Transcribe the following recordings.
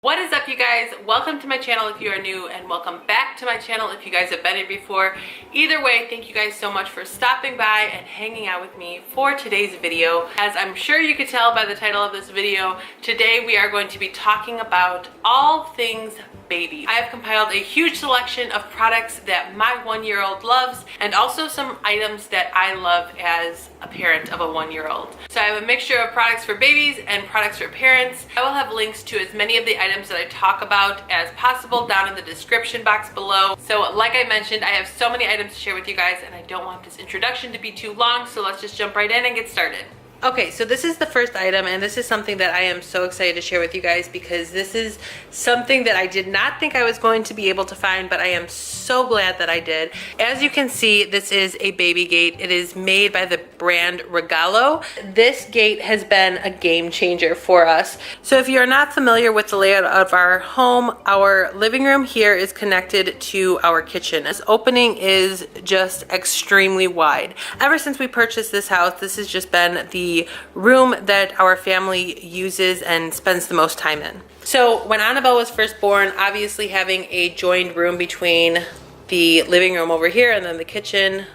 What is up, you guys? Welcome to my channel if you are new, and welcome back to my channel if you guys have been here before. Either way, thank you guys so much for stopping by and hanging out with me for today's video. As I'm sure you could tell by the title of this video, today we are going to be talking about all things baby. I have compiled a huge selection of products that my 1-year-old loves, and also some items that I love as a parent of a 1-year-old. So I have a mixture of products for babies and products for parents. I will have links to as many of the items that I talk about as possible down in the description box below. So like I mentioned, I have so many items to share with you guys, and I don't want this introduction to be too long, so let's just jump right in and get started. Okay, so this is the first item, and this is something that I am so excited to share with you guys because this is something that I did not think I was going to be able to find, but I am so glad that I did. As you can see, this is a baby gate. It is made by the brand Regalo. This gate has been a game changer for us. So if you're not familiar with the layout of our home, our living room here is connected to our kitchen. This opening is just extremely wide. Ever since we purchased this house, this has just been the room that our family uses and spends the most time in. So when Anabelle was first born, obviously having a joined room between the living room over here and then the kitchen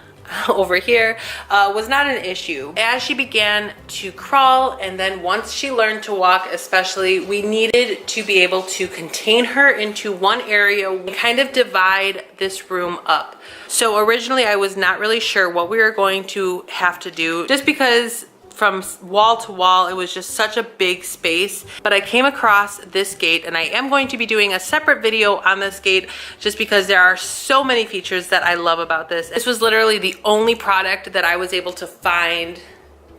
over here was not an issue. As she began to crawl, and then once she learned to walk especially, we needed to be able to contain her into one area and kind of divide this room up. So originally I was not really sure what we were going to have to do, just because from wall to wall, it was just such a big space. But I came across this gate, and I am going to be doing a separate video on this gate just because there are so many features that I love about this. This was literally the only product that I was able to find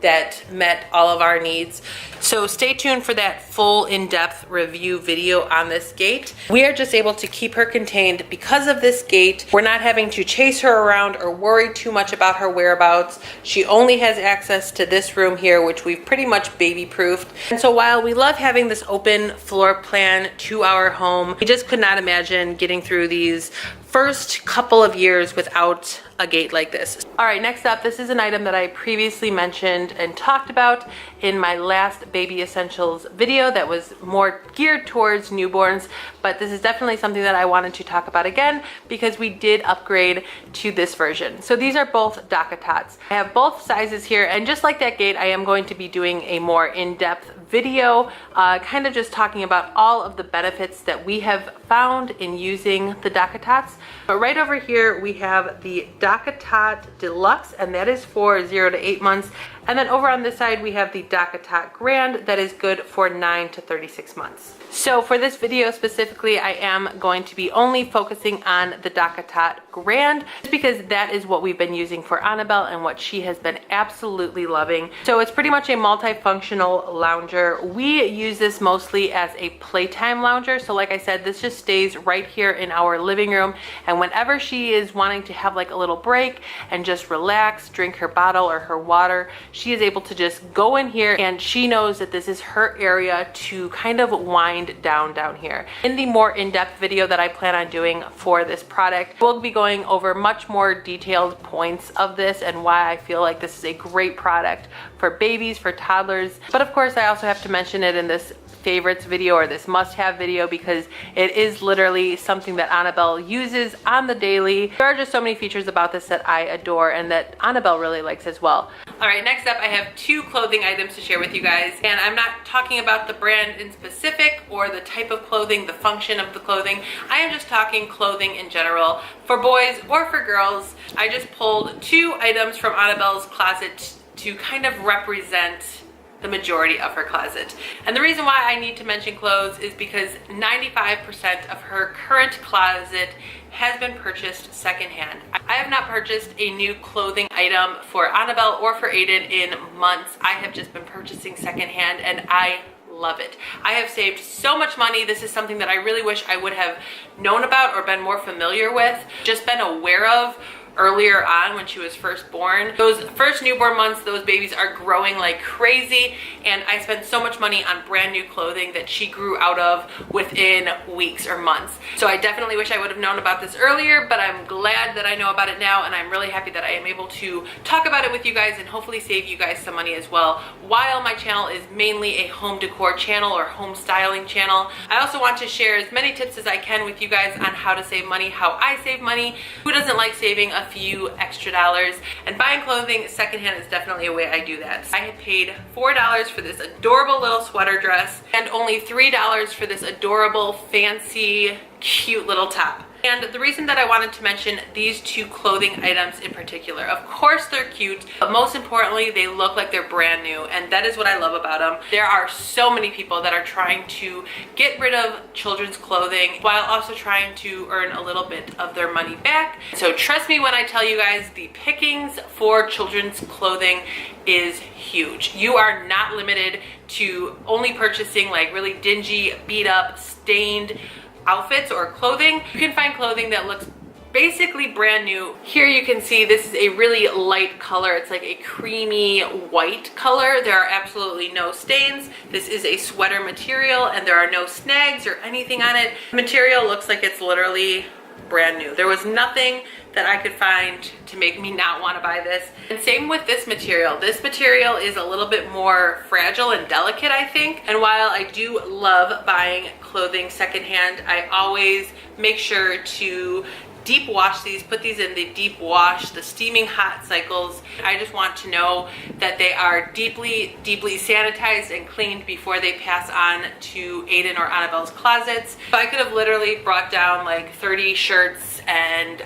that met all of our needs. So stay tuned for that full in-depth review video on this gate. We are just able to keep her contained because of this gate. We're not having to chase her around or worry too much about her whereabouts. She only has access to this room here, which we've pretty much baby-proofed. And so while we love having this open floor plan to our home, we just could not imagine getting through these first couple of years without a gate like this. All right, next up, this is an item that I previously mentioned and talked about in my last baby essentials video that was more geared towards newborns, but this is definitely something that I wanted to talk about again because we did upgrade to this version. So these are both Doc-A-Tots. I have both sizes here, and just like that gate, I am going to be doing a more in-depth video, kind of just talking about all of the benefits that we have found in using the Doc-A-Tots. But right over here, we have the Doc-A-Tot Deluxe, and that is for 0 to 8 months. And then over on this side, we have the Doc-A-Tot Grand that is good for 9 to 36 months. So for this video specifically, I am going to be only focusing on the Doc-A-Tot Grand just because that is what we've been using for Anabelle and what she has been absolutely loving. So it's pretty much a multifunctional lounger. We use this mostly as a playtime lounger. So like I said, this just stays right here in our living room. And whenever she is wanting to have like a little break and just relax, drink her bottle or her water, she is able to just go in here, and she knows that this is her area to kind of wind down here. In the more in-depth video that I plan on doing for this product, we'll be going over much more detailed points of this and why I feel like this is a great product for babies, for toddlers. But of course, I also have to mention it in this favorites video or this must-have video because it is literally something that Anabelle uses on the daily. There are just so many features about this that I adore and that Anabelle really likes as well. All right, next up, I have 2 clothing items to share with you guys, and I'm not talking about the brand in specific or the type of clothing, the function of the clothing. I am just talking clothing in general for boys or for girls. I just pulled 2 items from Anabelle's closet to kind of represent the majority of her closet. And the reason why I need to mention clothes is because 95% of her current closet has been purchased secondhand. I have not purchased a new clothing item for Anabelle or for Aiden in months. I have just been purchasing secondhand, and I love it. I have saved so much money. This is something that I really wish I would have known about or been more familiar with, just been aware of earlier on when she was first born. Those first newborn months, those babies are growing like crazy, and I spent so much money on brand new clothing that she grew out of within weeks or months. So I definitely wish I would have known about this earlier, but I'm glad that I know about it now, and I'm really happy that I am able to talk about it with you guys and hopefully save you guys some money as well. While my channel is mainly a home decor channel or home styling channel, I also want to share as many tips as I can with you guys on how to save money, how I save money. Who doesn't like saving a few extra dollars? And buying clothing secondhand is definitely a way I do that. I had paid $4 for this adorable little sweater dress and only $3 for this adorable, fancy, cute little top. And the reason that I wanted to mention these two clothing items in particular, of course they're cute, but most importantly, they look like they're brand new, and that is what I love about them. There are so many people that are trying to get rid of children's clothing while also trying to earn a little bit of their money back. So trust me when I tell you guys, the pickings for children's clothing is huge. You are not limited to only purchasing like really dingy, beat up, stained outfits or clothing. You can find clothing that looks basically brand new. Here you can see this is a really light color. It's like a creamy white color. There are absolutely no stains. This is a sweater material and there are no snags or anything on it. The material looks like it's literally brand new. There was nothing that I could find to make me not want to buy this. And same with this material. This material is a little bit more fragile and delicate, I think. And while I do love buying clothing secondhand, I always make sure to deep wash these, put these in the deep wash, the steaming hot cycles. I just want to know that they are deeply, deeply sanitized and cleaned before they pass on to Aiden or Annabelle's closets. So I could have literally brought down like 30 shirts and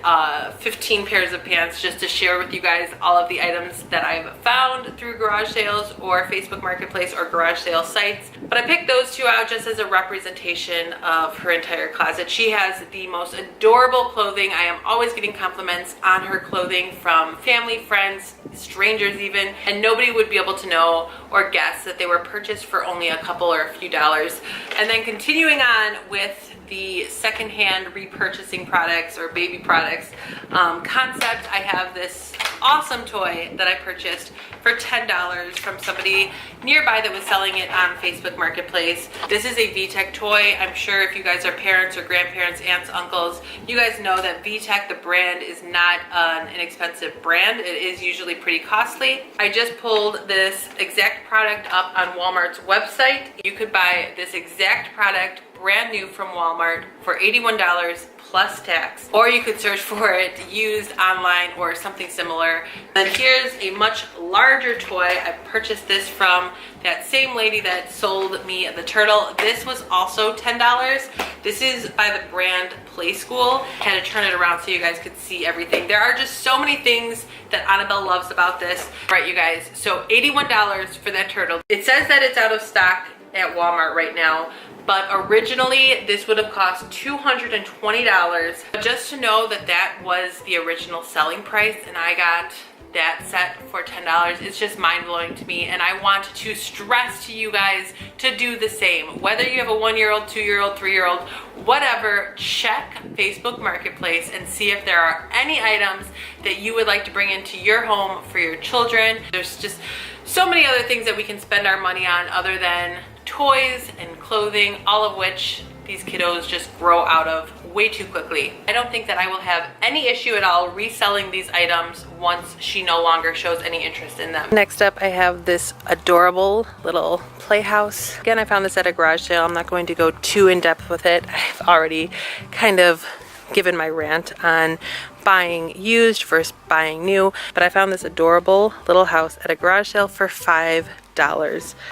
15 pairs of pants just to share with you guys all of the items that I've found through garage sales or Facebook Marketplace or garage sale sites. But I picked those two out just as a representation of her entire closet. She has the most adorable clothing. I am always getting compliments on her clothing from family, friends, strangers even, and nobody would be able to know or guess that they were purchased for only a couple or a few dollars. And then continuing on with the secondhand repurchasing products or baby products concept, I have this awesome toy that I purchased for $10 from somebody nearby that was selling it on Facebook Marketplace. This is a VTech toy. I'm sure if you guys are parents or grandparents, aunts, uncles, you guys know that VTech, the brand, is not an inexpensive brand. It is usually pretty costly. I just pulled this exact product up on Walmart's website. You could buy this exact product brand new from Walmart for $81 plus tax, or you could search for it used online or something similar. Then here's a much larger toy. I purchased this from that same lady that sold me the turtle. This was also $10. This is by the brand Play School. I had to turn it around so you guys could see everything. There are just so many things that Annabelle loves about this. Right, you guys, so $81 for that turtle. It says that it's out of stock at Walmart right now, but originally this would have cost $220. But just to know that that was the original selling price and I got that set for $10, it's just mind-blowing to me, and I want to stress to you guys to do the same. Whether you have a 1-year-old, 2-year-old, 3-year-old, whatever, check Facebook Marketplace and see if there are any items that you would like to bring into your home for your children. There's just so many other things that we can spend our money on other than toys and clothing, all of which these kiddos just grow out of way too quickly. I don't think that I will have any issue at all reselling these items once she no longer shows any interest in them. Next up, I have this adorable little playhouse. Again, I found this at a garage sale. I'm not going to go too in depth with it. I've already kind of given my rant on buying used versus buying new, but I found this adorable little house at a garage sale for $5.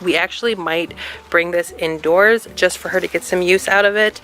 We actually might bring this indoors just for her to get some use out of it.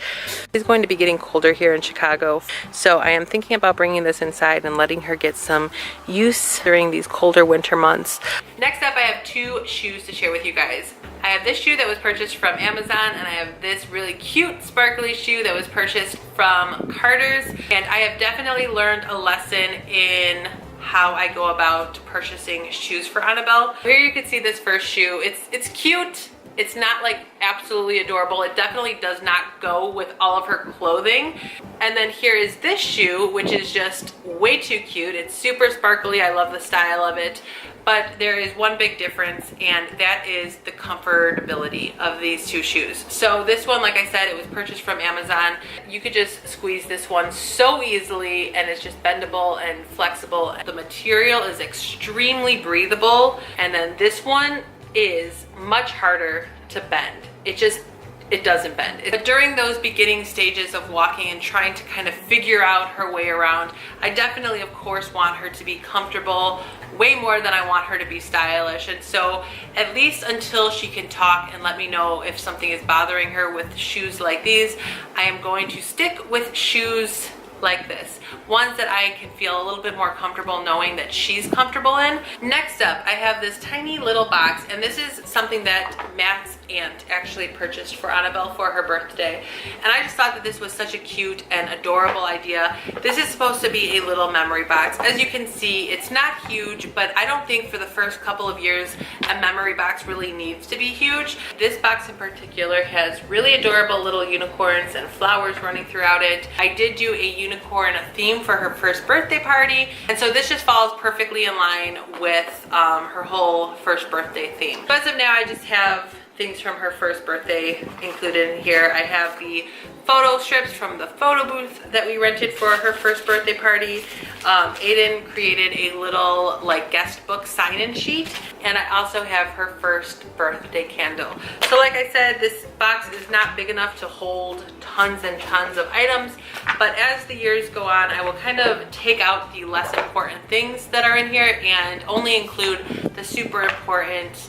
It's going to be getting colder here in Chicago, so I am thinking about bringing this inside and letting her get some use during these colder winter months. Next up, I have two shoes to share with you guys. I have this shoe that was purchased from Amazon, and I have this really cute sparkly shoe that was purchased from Carter's, and I have definitely learned a lesson in how I go about purchasing shoes for Annabelle. Here you can see this first shoe. It's cute. It's not like absolutely adorable. It definitely does not go with all of her clothing. And then here is this shoe, which is just way too cute. It's super sparkly. I love the style of it. But there is one big difference, and that is the comfortability of these two shoes. So this one, like I said, it was purchased from Amazon. You could just squeeze this one so easily, and it's just bendable and flexible. The material is extremely breathable, and then this one is much harder to bend. It doesn't bend. But during those beginning stages of walking and trying to kind of figure out her way around, I definitely, of course, want her to be comfortable way more than I want her to be stylish. And so at least until she can talk and let me know if something is bothering her with shoes like these, I am going to stick with shoes like this, ones that I can feel a little bit more comfortable knowing that she's comfortable in. Next up, I have this tiny little box, and this is something that Matt's aunt actually purchased for Anabelle for her birthday. And I just thought that this was such a cute and adorable idea. This is supposed to be a little memory box. As you can see, it's not huge, but I don't think for the first couple of years a memory box really needs to be huge. This box in particular has really adorable little unicorns and flowers running throughout it. I did do a unicorn theme for her first birthday party, and so this just falls perfectly in line with her whole first birthday theme. So as of now, I just have things from her first birthday included in here. I have the photo strips from the photo booth that we rented for her first birthday party. Aiden created a little like guest book sign-in sheet, and I also have her first birthday candle. So like I said, this box is not big enough to hold tons and tons of items, but as the years go on, I will kind of take out the less important things that are in here and only include the super important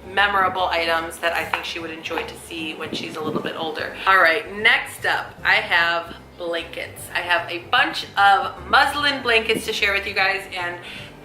memorable items that I think she would enjoy to see when she's a little bit older. All right, next up, I have blankets. I have a bunch of muslin blankets to share with you guys, and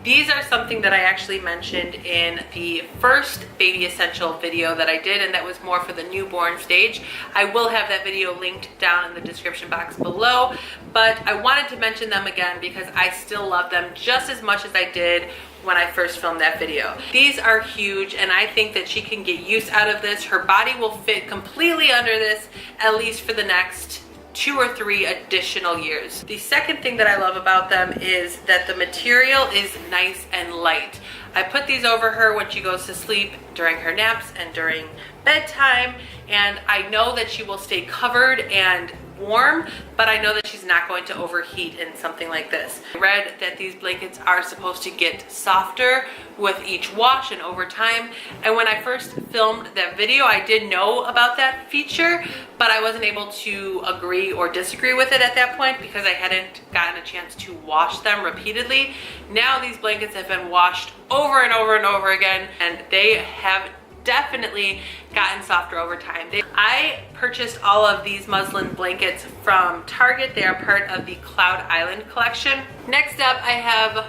these are something that I actually mentioned in the first baby essential video that I did, and that was more for the newborn stage. I will have that video linked down in the description box below, but I wanted to mention them again because I still love them just as much as I did when I first filmed that video. These are huge, and I think that she can get use out of this. Her body will fit completely under this, at least for the next 2 or 3 additional years. The second thing that I love about them is that the material is nice and light. I put these over her when she goes to sleep, during her naps, and during bedtime, and I know that she will stay covered and warm, but I know that she's not going to overheat in something like this. I read that these blankets are supposed to get softer with each wash and over time, and when I first filmed that video, I did know about that feature, but I wasn't able to agree or disagree with it at that point because I hadn't gotten a chance to wash them repeatedly. Now these blankets have been washed over and over and over again, and they have definitely gotten softer over time. I purchased all of these muslin blankets from Target. They are part of the Cloud Island collection. Next up, I have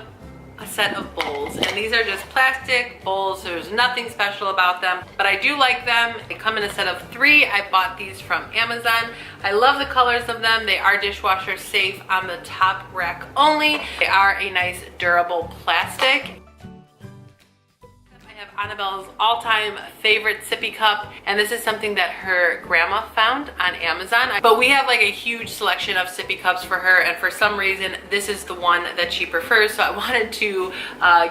a set of bowls, and these are just plastic bowls. There's nothing special about them, but I do like them. They come in a set of 3. I bought these from Amazon. I love the colors of them. They are dishwasher safe on the top rack only. They are a nice durable plastic. Anabelle's all-time favorite sippy cup, and this is something that her grandma found on Amazon. But we have like a huge selection of sippy cups for her, and for some reason this is the one that she prefers, so I wanted to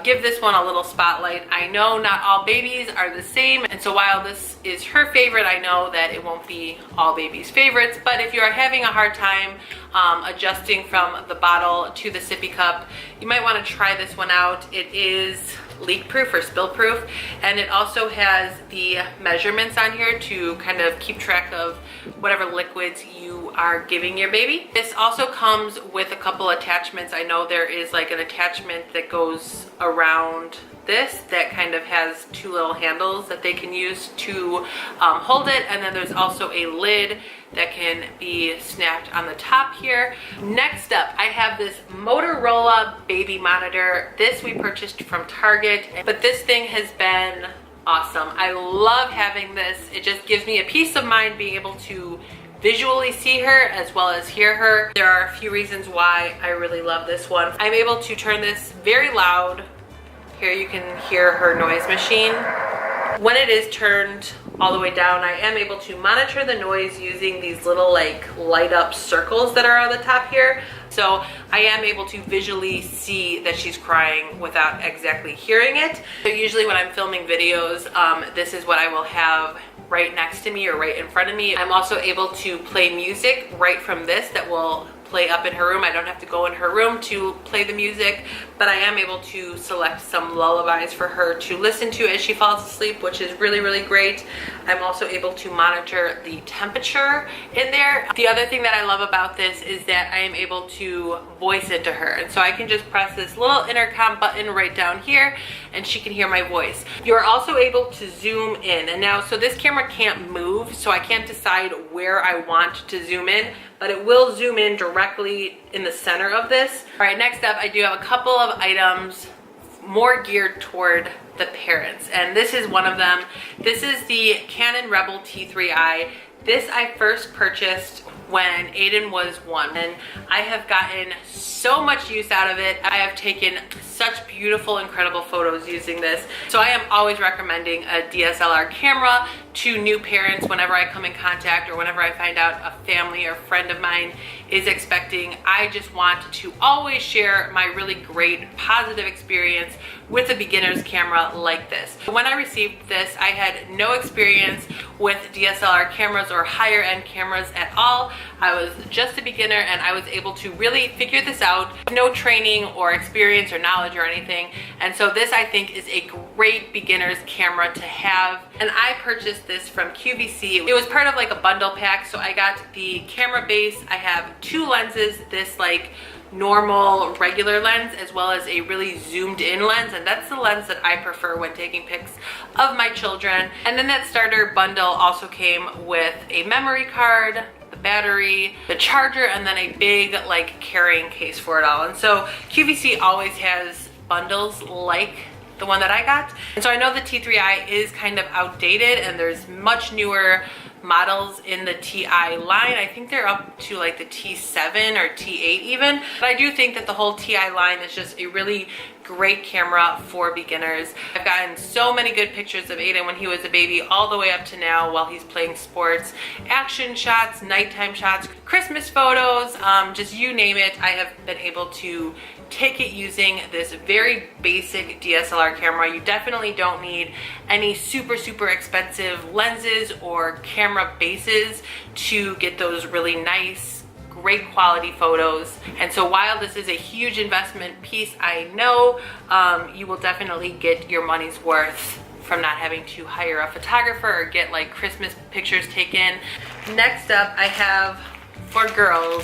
give this one a little spotlight. I know not all babies are the same, and so while this is her favorite, I know that it won't be all babies' favorites, but if you are having a hard time adjusting from the bottle to the sippy cup, you might want to try this one out. It is leak proof or spill proof, and it also has the measurements on here to kind of keep track of whatever liquids you are giving your baby. This also comes with a couple attachments. I know there is like an attachment that goes around this that kind of has 2 little handles that they can use to hold it, and then there's also a lid that can be snapped on the top here. Next up, I have this Motorola baby monitor. This we purchased from Target, but this thing has been awesome. I love having this. It just gives me a peace of mind being able to visually see her as well as hear her. There are a few reasons why I really love this one. I'm able to turn this very loud. Here you can hear her noise machine. When it is turned all the way down, I am able to monitor the noise using these little like light up circles that are on the top here. So I am able to visually see that she's crying without exactly hearing it. So usually when I'm filming videos, this is what I will have right next to me or right in front of me. I'm also able to play music right from this that will play up in her room. I don't have to go in her room to play the music, but I am able to select some lullabies for her to listen to as she falls asleep, which is really, really great. I'm also able to monitor the temperature in there. The other thing that I love about this is that I am able to voice it to her. And so I can just press this little intercom button right down here and she can hear my voice. You're also able to zoom in. And now, so this camera can't move, so I can't decide where I want to zoom in, but it will zoom in directly in the center of this. All right, next up, I do have a couple of items more geared toward the parents, and this is one of them. This is the Canon Rebel T3i. This I first purchased when Aiden was 1, and I have gotten so much use out of it. I have taken such beautiful, incredible photos using this. So I am always recommending a DSLR camera to new parents whenever I come in contact or whenever I find out a family or friend of mine is expecting. I just want to always share my really great positive experience with a beginner's camera like this. When I received this, I had no experience with DSLR cameras or higher end cameras at all. I was just a beginner and I was able to really figure this out. No training or experience or knowledge or anything. And so this, I think, is a great beginner's camera to have. And I purchased this from QVC. It was part of like a bundle pack. So I got the camera base. I have 2 lenses, this like normal regular lens as well as a really zoomed in lens, and that's the lens that I prefer when taking pics of my children. And then that starter bundle also came with a memory card, the battery, the charger, and then a big like carrying case for it all. And so QVC always has bundles like the one that I got. And so I know the T3i is kind of outdated and there's much newer models in the TI line. I think they're up to like the T7 or T8 even. But I do think that the whole TI line is just a really great camera for beginners. I've gotten so many good pictures of Aiden when he was a baby all the way up to now while he's playing sports. Action shots, nighttime shots, Christmas photos, just you name it. I have been able to take it using this very basic DSLR camera. You definitely don't need any super expensive lenses or camera bases to get those really nice, great quality photos. And so while this is a huge investment piece, I know you will definitely get your money's worth from not having to hire a photographer or get like Christmas pictures taken. Next up, I have for girls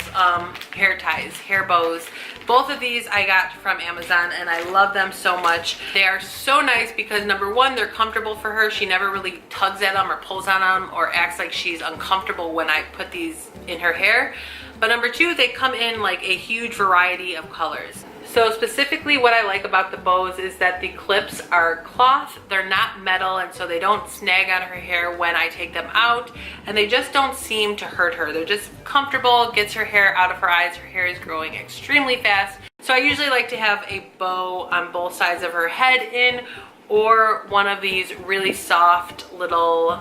hair ties, hair bows. Both of these I got from Amazon and I love them so much. They are so nice because number one, they're comfortable for her. She never really tugs at them or pulls on them or acts like she's uncomfortable when I put these in her hair. But number two, they come in like a huge variety of colors. So specifically what I like about the bows is that the clips are cloth, they're not metal, and so they don't snag on her hair when I take them out, and they just don't seem to hurt her. They're just comfortable, gets her hair out of her eyes. Her hair is growing extremely fast. So I usually like to have a bow on both sides of her head in, or one of these really soft little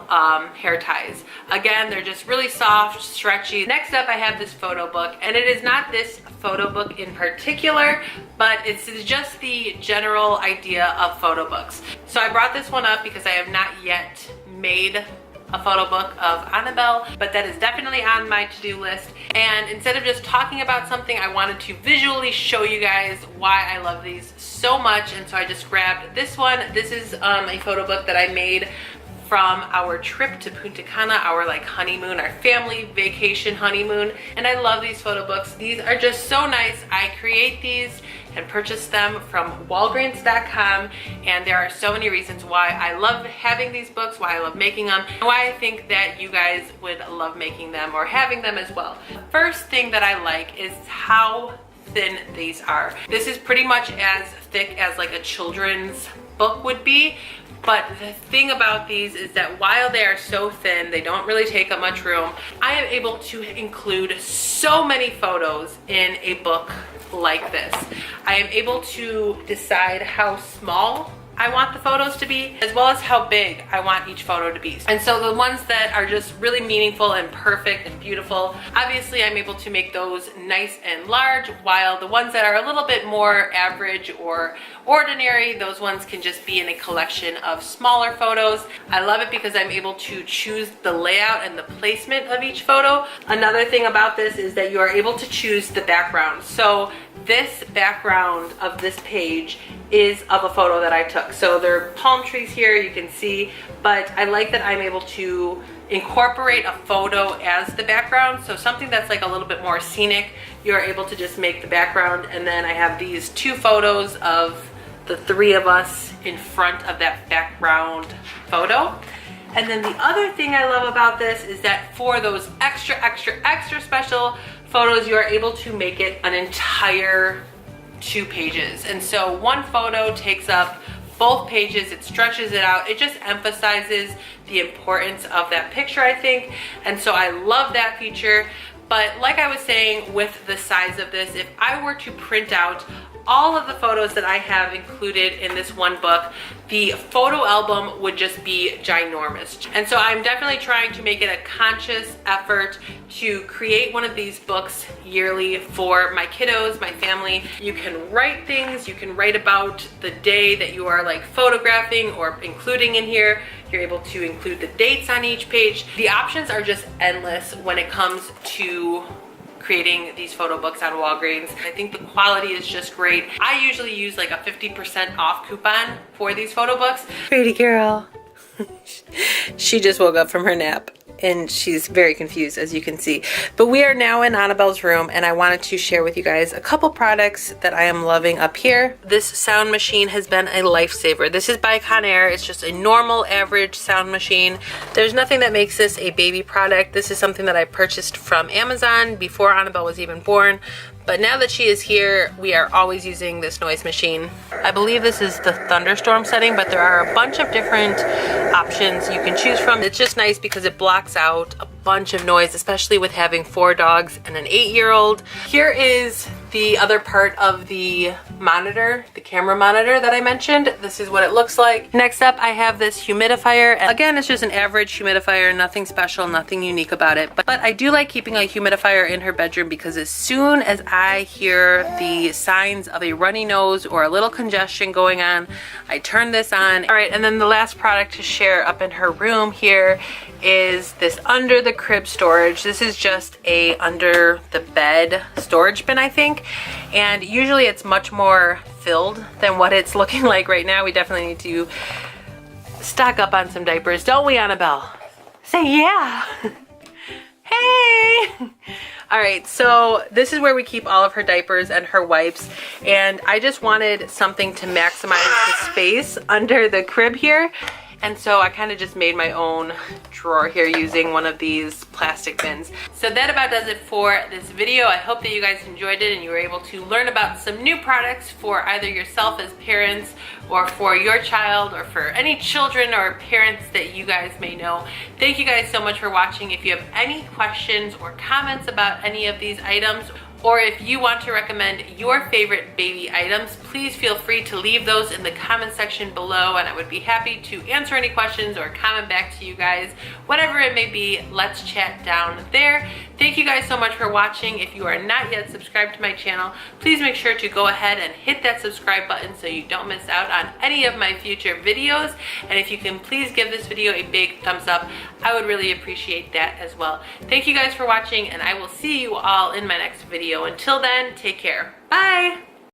hair ties. Again, they're just really soft, stretchy. Next up, I have this photo book, and it is not this photo book in particular, but it's just the general idea of photo books. So I brought this one up because I have not yet made a photo book of Anabelle, but that is definitely on my to-do list. And instead of just talking about something, I wanted to visually show you guys why I love these so much. And so I just grabbed this one. This is a photo book that I made from our trip to Punta Cana, our like honeymoon, our family vacation honeymoon. And I love these photo books. These are just so nice. I create these and purchase them from Walgreens.com, and there are so many reasons why I love having these books, why I love making them, and why I think that you guys would love making them or having them as well. The first thing that I like is how thin these are. This is pretty much as thick as like a children's book would be. But the thing about these is that while they are so thin, they don't really take up much room. I am able to include so many photos in a book like this. I am able to decide how small I want the photos to be, as well as how big I want each photo to be. And so the ones that are just really meaningful and perfect and beautiful, obviously I'm able to make those nice and large, while the ones that are a little bit more average or ordinary, those ones can just be in a collection of smaller photos. I love it because I'm able to choose the layout and the placement of each photo. Another thing about this is that you are able to choose the background. So this background of this page is of a photo that I took. So there are palm trees here, you can see, but I like that I'm able to incorporate a photo as the background. So something that's like a little bit more scenic, you're able to just make the background. And then I have these two photos of the three of us in front of that background photo. And then the other thing I love about this is that for those extra special photos, you are able to make it an entire 2 pages. And so one photo takes up both pages, it stretches it out, it just emphasizes the importance of that picture, I think. And so I love that feature. But like I was saying, with the size of this, if I were to print out all of the photos that I have included in this one book, the photo album would just be ginormous. And so I'm definitely trying to make it a conscious effort to create one of these books yearly for my kiddos, my family. You can write things, you can write about the day that you are like photographing or including in here. You're able to include the dates on each page. The options are just endless when it comes to creating these photo books on Walgreens. I think the quality is just great. I usually use like a 50% off coupon for these photo books. Pretty girl. She just woke up from her nap and she's very confused, as you can see. But we are now in Anabelle's room, and I wanted to share with you guys a couple products that I am loving up here. This sound machine has been a lifesaver. This is by Carrara. It's just a normal average sound machine. There's nothing that makes this a baby product. This is something that I purchased from Amazon before Anabelle was even born. But now that she is here, we are always using this noise machine. I believe this is the thunderstorm setting, but there are a bunch of different options you can choose from. It's just nice because it blocks out a bunch of noise, especially with having 4 dogs and an 8-year-old. Here is the other part of the monitor, the camera monitor that I mentioned. This is what it looks like. Next up, I have this humidifier. And again, it's just an average humidifier, nothing special, nothing unique about it. But I do like keeping a humidifier in her bedroom because as soon as I hear the signs of a runny nose or a little congestion going on, I turn this on. All right, and then the last product to share up in her room here is this under the crib storage. This is just a under the bed storage bin, I think. And usually it's much more filled than what it's looking like right now. We definitely need to stock up on some diapers, don't we, Anabelle? Say yeah. Hey. All right, so this is where we keep all of her diapers and her wipes, and I just wanted something to maximize the space under the crib here. And so I kind of just made my own drawer here using one of these plastic bins. So that about does it for this video. I hope that you guys enjoyed it and you were able to learn about some new products for either yourself as parents or for your child or for any children or parents that you guys may know. Thank you guys so much for watching. If you have any questions or comments about any of these items, or if you want to recommend your favorite baby items, please feel free to leave those in the comment section below, and I would be happy to answer any questions or comment back to you guys. Whatever it may be, let's chat down there. Thank you guys so much for watching. If you are not yet subscribed to my channel, please make sure to go ahead and hit that subscribe button so you don't miss out on any of my future videos. And if you can please give this video a big thumbs up, I would really appreciate that as well. Thank you guys for watching, and I will see you all in my next video. Until then, take care. Bye!